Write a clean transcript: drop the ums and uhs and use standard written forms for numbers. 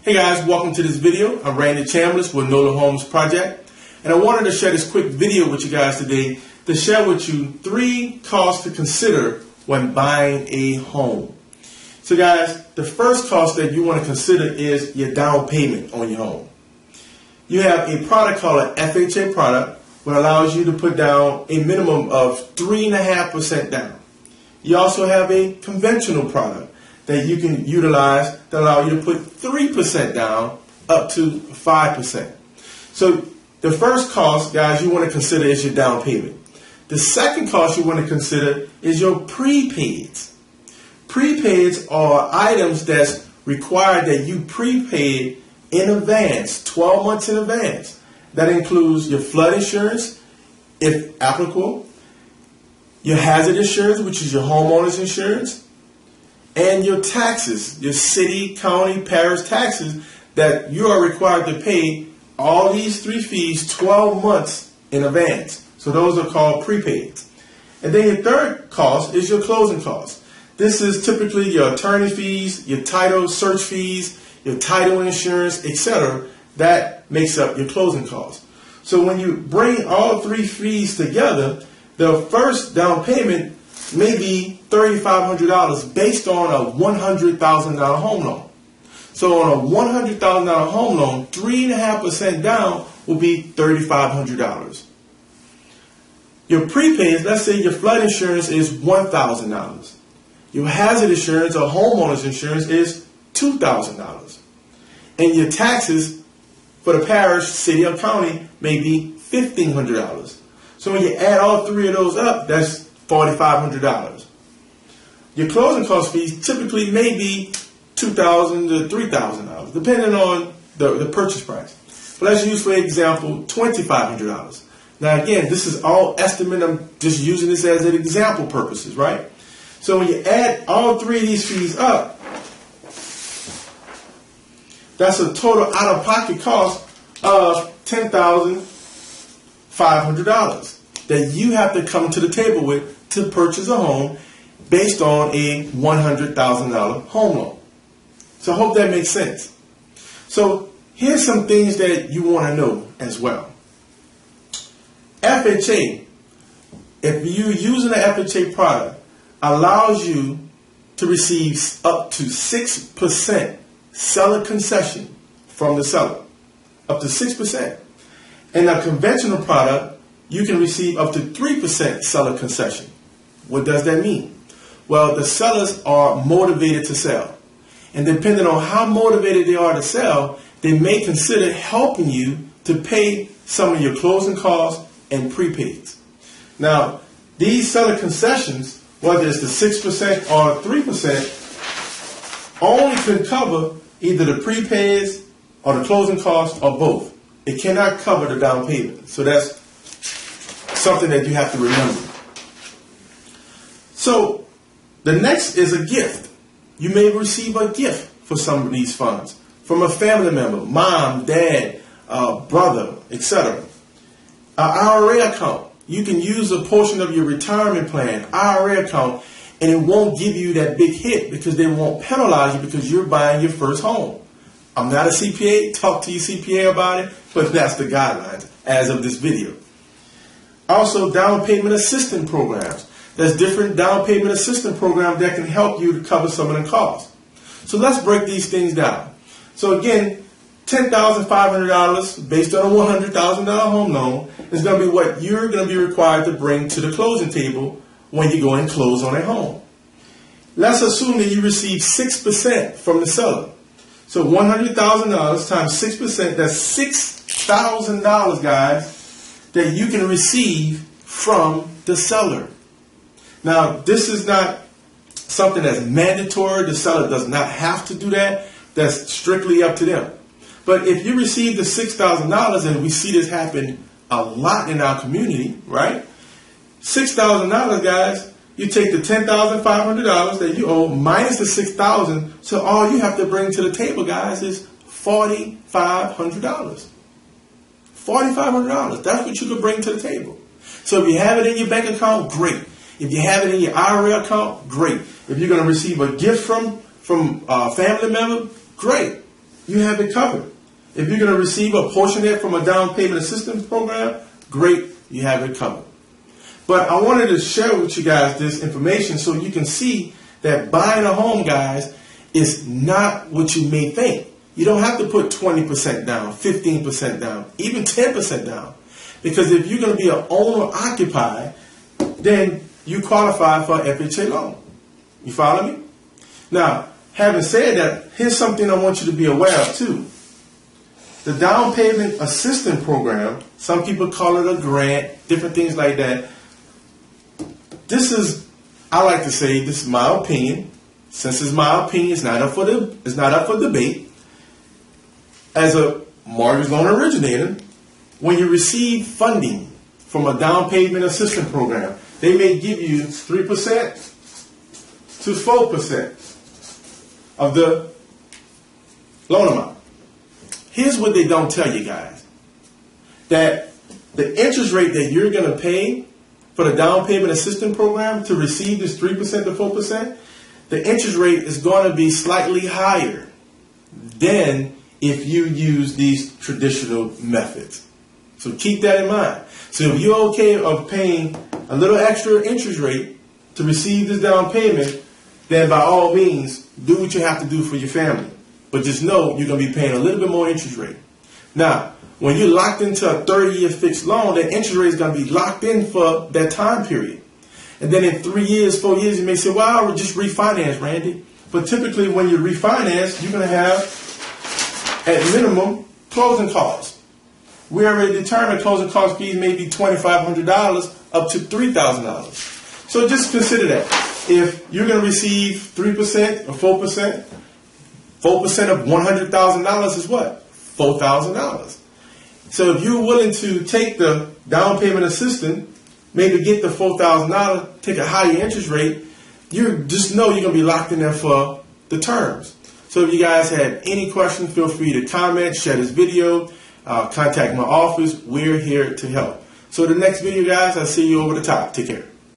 Hey guys, welcome to this video. I'm Randy Chambliss with NOLA Homes Project, and I wanted to share this quick video with you guys today to share with you 3 costs to consider when buying a home. So guys, the first cost that you want to consider is your down payment on your home. You have a product called an FHA product, which allows you to put down a minimum of 3.5% down. You also have a conventional product that you can utilize that allow you to put 3% down up to 5%. So the first cost, guys, you want to consider is your down payment. The second cost you want to consider is your prepaids. Prepaids are items that's required that you prepay in advance, 12 months in advance. That includes your flood insurance, if applicable, your hazard insurance, which is your homeowner's insurance, and your taxes, your city, county, parish taxes that you are required to pay all these 3 fees 12 months in advance. So those are called prepaids. And then your third cost is your closing costs. This is typically your attorney fees, your title search fees, your title insurance, etc. That makes up your closing costs. So when you bring all 3 fees together, the first down payment may be $3,500 based on a $100,000 home loan. So on a $100,000 home loan, 3.5% down will be $3,500. Your prepaids, let's say your flood insurance is $1,000. Your hazard insurance or homeowner's insurance is $2,000. And your taxes for the parish, city, or county may be $1,500. So when you add all 3 of those up, that's $4,500. Your closing cost fees typically may be $2,000 to $3,000, depending on the purchase price. But let's use, for example, $2,500. Now again, this is all estimate. I'm just using this as an example purposes, right? So when you add all 3 of these fees up, that's a total out-of-pocket cost of $10,500 that you have to come to the table with to purchase a home based on a $100,000 home loan. So I hope that makes sense. So here's some things that you want to know as well. FHA, if you're using an FHA product, allows you to receive up to 6% seller concession from the seller, up to 6%. In a conventional product, you can receive up to 3% seller concession. What does that mean? Well, the sellers are motivated to sell. And depending on how motivated they are to sell, they may consider helping you to pay some of your closing costs and prepaids. Now, these seller concessions, whether it's the 6% or 3%, only can cover either the prepaids or the closing costs or both. It cannot cover the down payment. So that's something that you have to remember. So the next is a gift. You may receive a gift for some of these funds from a family member, mom, dad, brother, etc. An IRA account. You can use a portion of your retirement plan, IRA account, and it won't give you that big hit because they won't penalize you because you're buying your first home. I'm not a CPA. Talk to your CPA about it, but that's the guidelines as of this video. Also, down payment assistance programs. There's different down payment assistance programs that can help you to cover some of the costs. So let's break these things down. So again, $10,500 based on a $100,000 home loan is going to be what you're going to be required to bring to the closing table when you go and close on a home. Let's assume that you receive 6% from the seller. So $100,000 times 6%, that's $6,000, guys, that you can receive from the seller. Now, this is not something that's mandatory. The seller does not have to do that. That's strictly up to them. But if you receive the $6,000, and we see this happen a lot in our community, right? $6,000, guys, you take the $10,500 that you owe minus the $6,000. So all you have to bring to the table, guys, is $4,500. $4,500. That's what you could bring to the table. So if you have it in your bank account, great. If you have it in your IRA account, great. If you're going to receive a gift from a family member, great. you have it covered. If you're going to receive a portion of it from a down payment assistance program, great, you have it covered. But I wanted to share with you guys this information so you can see that buying a home, guys, is not what you may think. You don't have to put 20% down, 15% down, even 10% down. Because if you're going to be an owner-occupied, then you qualify for an FHA loan. You follow me? Now, having said that, here's something I want you to be aware of too. The down payment assistance program, some people call it a grant, different things like that. This is, I like to say, this is my opinion. Since it's my opinion, it's not up for debate. As a mortgage loan originator, when you receive funding from a down payment assistance program, they may give you 3% to 4% of the loan amount. Here's what they don't tell you guys. That the interest rate that you're going to pay for the down payment assistance program to receive this 3% to 4%, the interest rate is going to be slightly higher than if you use these traditional methods. So keep that in mind. So if you're okay of paying a little extra interest rate to receive this down payment, then by all means, do what you have to do for your family. But just know you're going to be paying a little bit more interest rate. Now, when you're locked into a 30-year fixed loan, that interest rate is going to be locked in for that time period. And then in 3 years, 4 years, you may say, well, I would just refinance, Randy. But typically when you refinance, you're going to have, at minimum, closing costs. We already determined closing cost fees may be $2,500 up to $3,000. So just consider that. If you're going to receive 3% or 4%, 4% of $100,000 is what? $4,000. So if you're willing to take the down payment assistance, maybe get the $4,000, take a higher interest rate, you just know you're going to be locked in there for the terms. So if you guys have any questions, feel free to comment, share this video, contact my office. We're here to help. So the next video, guys, I'll see you over the top. Take care.